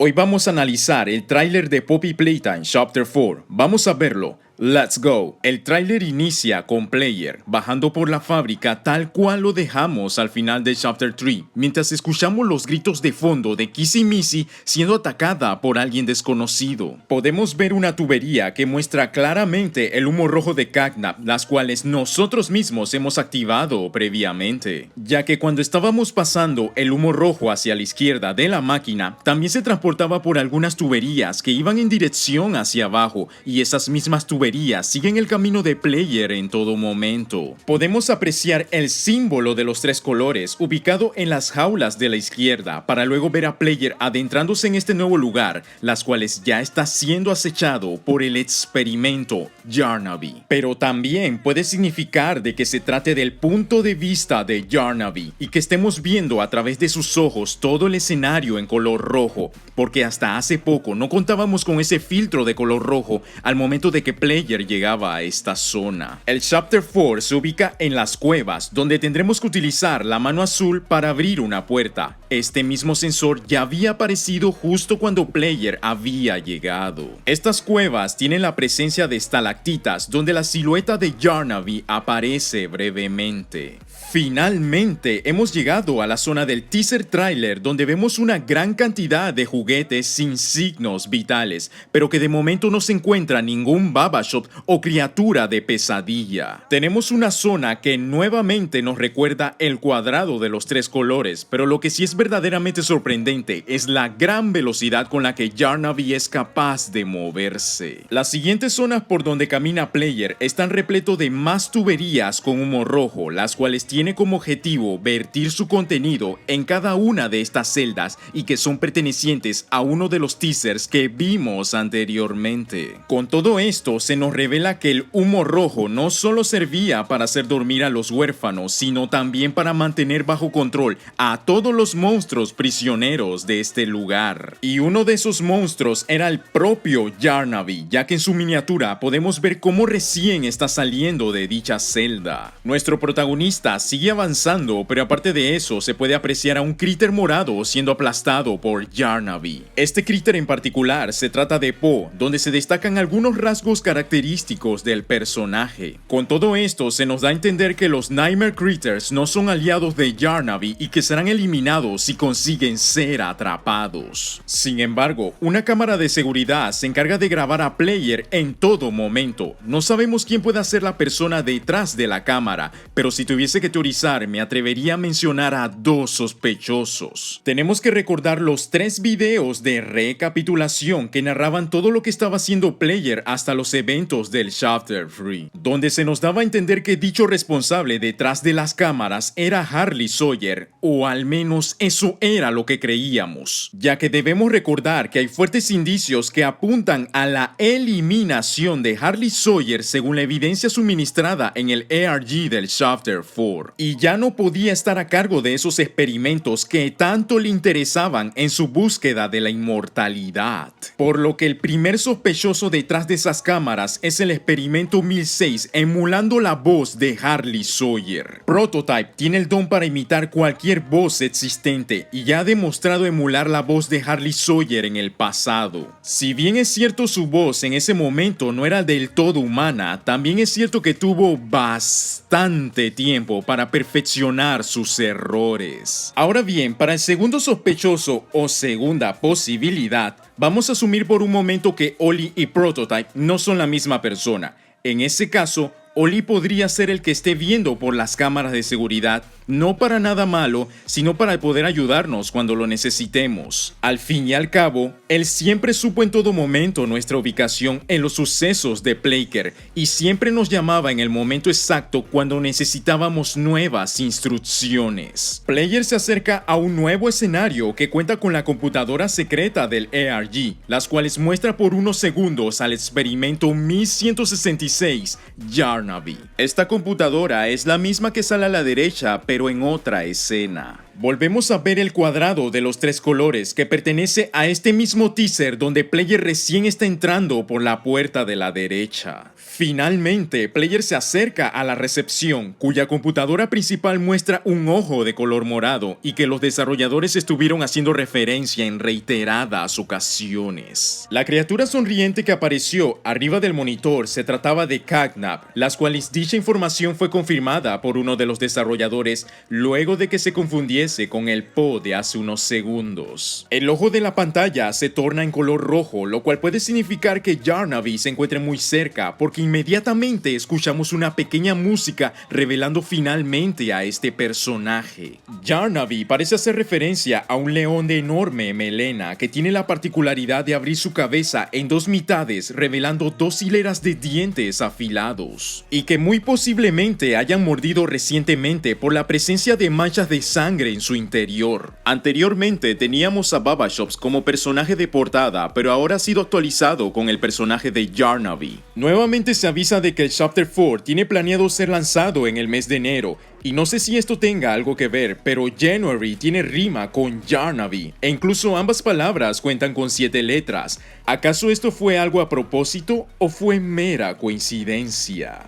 Hoy vamos a analizar el tráiler de Poppy Playtime Chapter 4. Vamos a verlo. Let's go. El tráiler inicia con Player bajando por la fábrica tal cual lo dejamos al final de Chapter 3, mientras escuchamos los gritos de fondo de Kissy Missy siendo atacada por alguien desconocido. Podemos ver una tubería que muestra claramente el humo rojo de Catnap, las cuales nosotros mismos hemos activado previamente, ya que cuando estábamos pasando el humo rojo hacia la izquierda de la máquina, también se transportaba por algunas tuberías que iban en dirección hacia abajo, y esas mismas tuberías siguen el camino de Player en todo momento. Podemos apreciar el símbolo de los tres colores ubicado en las jaulas de la izquierda, para luego ver a Player adentrándose en este nuevo lugar, las cuales ya está siendo acechado por el experimento Yarnaby. Pero también puede significar de que se trate del punto de vista de Yarnaby y que estemos viendo a través de sus ojos todo el escenario en color rojo, porque hasta hace poco no contábamos con ese filtro de color rojo al momento de que Player llegaba a esta zona. El Chapter 4 se ubica en las cuevas, donde tendremos que utilizar la mano azul para abrir una puerta. Este mismo sensor ya había aparecido justo cuando Player había llegado. Estas cuevas tienen la presencia de estalactitas, donde la silueta de Yarnaby aparece brevemente. Finalmente hemos llegado a la zona del teaser trailer, donde vemos una gran cantidad de juguetes sin signos vitales, pero que de momento no se encuentra ningún Babashop o criatura de pesadilla. Tenemos una zona que nuevamente nos recuerda el cuadrado de los tres colores, pero lo que sí es verdaderamente sorprendente es la gran velocidad con la que Yarnaby es capaz de moverse. Las siguientes zonas por donde camina Player están repleto de más tuberías con humo rojo, las cuales tiene como objetivo vertir su contenido en cada una de estas celdas y que son pertenecientes a uno de los teasers que vimos anteriormente. Con todo esto se nos revela que el humo rojo no solo servía para hacer dormir a los huérfanos, sino también para mantener bajo control a todos los monstruos prisioneros de este lugar. Y uno de esos monstruos era el propio Yarnaby, ya que en su miniatura podemos ver cómo recién está saliendo de dicha celda. Nuestro protagonista sigue avanzando, pero aparte de eso se puede apreciar a un critter morado siendo aplastado por Yarnaby. Este critter en particular se trata de Po, donde se destacan algunos rasgos característicos del personaje. Con todo esto se nos da a entender que los Nightmare Critters no son aliados de Yarnaby y que serán eliminados si consiguen ser atrapados. Sin embargo, una cámara de seguridad se encarga de grabar a Player en todo momento. No sabemos quién puede ser la persona detrás de la cámara, pero si tuviese que teorizar, me atrevería a mencionar a dos sospechosos. Tenemos que recordar los 3 videos de recapitulación que narraban todo lo que estaba haciendo Player hasta los eventos del Chapter 3, donde se nos daba a entender que dicho responsable detrás de las cámaras era Harley Sawyer, o al menos eso era lo que creíamos, ya que debemos recordar que hay fuertes indicios que apuntan a la eliminación de Harley Sawyer según la evidencia suministrada en el ARG del Chapter 4. Y ya no podía estar a cargo de esos experimentos que tanto le interesaban en su búsqueda de la inmortalidad. Por lo que el primer sospechoso detrás de esas cámaras es el experimento 1006, emulando la voz de Harley Sawyer. Prototype tiene el don para imitar cualquier voz existente y ya ha demostrado emular la voz de Harley Sawyer en el pasado. Si bien es cierto su voz en ese momento no era del todo humana, también es cierto que tuvo bastante tiempo para perfeccionar sus errores. Ahora bien, para el segundo sospechoso o segunda posibilidad, vamos a asumir por un momento que Oli y Prototype no son la misma persona. En ese caso, Oli podría ser el que esté viendo por las cámaras de seguridad, no para nada malo, sino para poder ayudarnos cuando lo necesitemos. Al fin y al cabo, él siempre supo en todo momento nuestra ubicación en los sucesos de Plaker y siempre nos llamaba en el momento exacto cuando necesitábamos nuevas instrucciones. Player se acerca a un nuevo escenario que cuenta con la computadora secreta del ARG, las cuales muestra por unos segundos al experimento 1166 Yarnaby. Esta computadora es la misma que sale a la derecha, pero en otra escena. Volvemos a ver el cuadrado de los 3 colores que pertenece a este mismo teaser donde Player recién está entrando por la puerta de la derecha. Finalmente, Player se acerca a la recepción, cuya computadora principal muestra un ojo de color morado y que los desarrolladores estuvieron haciendo referencia en reiteradas ocasiones. La criatura sonriente que apareció arriba del monitor se trataba de Cagnav, las cuales dicha información fue confirmada por uno de los desarrolladores luego de que se confundiese con el Po de hace unos segundos. El ojo de la pantalla se torna en color rojo, lo cual puede significar que Yarnavy se encuentre muy cerca, porque inmediatamente escuchamos una pequeña música revelando finalmente a este personaje. Yarnavy parece hacer referencia a un león de enorme melena que tiene la particularidad de abrir su cabeza en dos mitades, revelando dos hileras de dientes afilados, y que muy posiblemente hayan mordido recientemente por la presencia de manchas de sangre en su interior. Anteriormente teníamos a Babashops como personaje de portada, pero ahora ha sido actualizado con el personaje de Yarnavy. Nuevamente se avisa de que el Chapter 4 tiene planeado ser lanzado en el mes de enero, y no sé si esto tenga algo que ver, pero January tiene rima con Yarnavy, e incluso ambas palabras cuentan con 7 letras. ¿Acaso esto fue algo a propósito o fue mera coincidencia?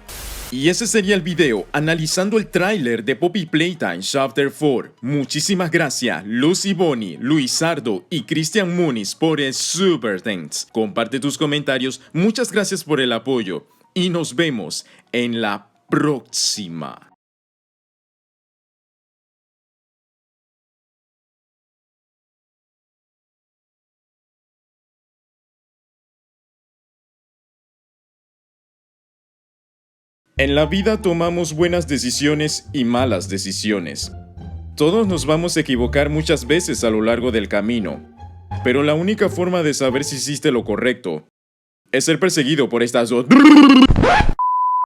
Y ese sería el video analizando el tráiler de Poppy Playtime Chapter 4. Muchísimas gracias Lucy Bonnie, Luisardo y Cristian Muniz por el Super Thanks. Comparte tus comentarios, muchas gracias por el apoyo y nos vemos en la próxima. En la vida tomamos buenas decisiones y malas decisiones. Todos nos vamos a equivocar muchas veces a lo largo del camino, pero la única forma de saber si hiciste lo correcto es ser perseguido por estas dos